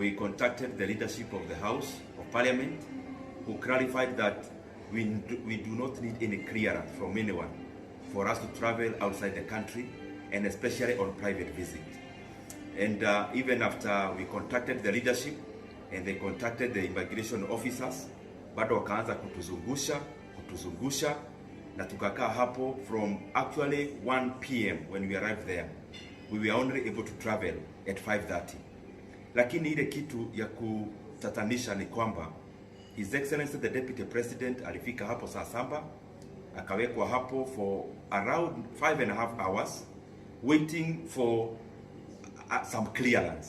we contacted the leadership of the House of Parliament, who clarified that we do not need any clearance from anyone for us to travel outside the country, and especially on private visit. And even after we contacted the leadership and they contacted the immigration officers, bado wakaanza kutuzungusha na tukakaa hapo from actually 1 p.m. when we arrived there. We were only able to travel at 5:30. Lakini ile kitu ya kutatanisha ni kwamba His Excellency the Deputy President alifika hapo saa 7, akawekwa hapo for around 5.5 hours waiting for some clearance.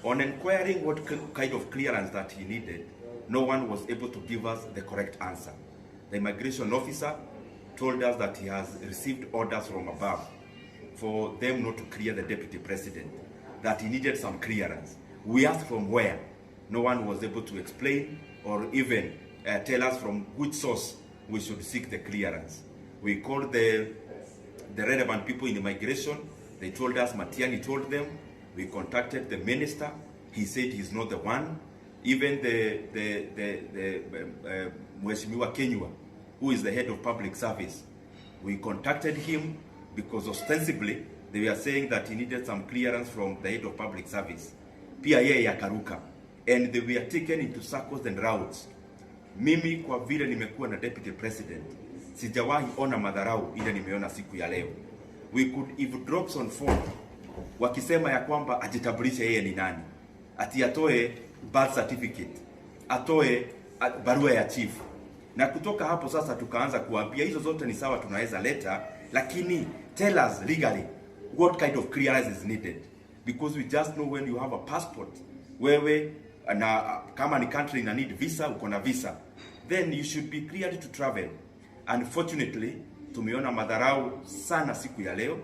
On inquiring what kind of clearance that he needed, no one was able to give us the correct answer. The immigration officer told us that he has received orders from above for them not to clear the Deputy President, that he needed some clearance. We asked from where. No one was able to explain or even tell us from which source we should seek the clearance. We called the relevant people in immigration. They told us, Matiang'i told them. We contacted the minister. He said he's not the one. Even the Mheshimiwa Kenyua, who is the head of public service, we contacted him because ostensibly they were saying that he needed some clearance from the head of public service. Pia yeye akaruka, and they were taken into circles and routes. Mimi kwa vile nimekuwa na deputy president, sijawahi ona madharau ile nimeona siku ya leo. We could eavesdrop on phone wakisema ya kwamba ajitambulishe yeye ni nani, ati atoe birth certificate, atoe barua ya chief. Na kutoka hapo sasa tukaanza kuambia hizo zote ni sawa, tunaweza leta, lakini tell us legally what kind of clearance is needed, because we just know when you have a passport, wewe na kama ni country ina need visa, uko na visa, then you should be cleared to travel. Unfortunately, tumeona madharau sana siku ya leo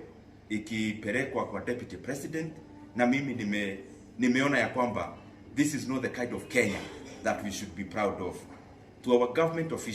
ikipelekwa kwa deputy president, na mimi nimeona ya kwamba this is not the kind of Kenya that we should be proud of. To our government officials,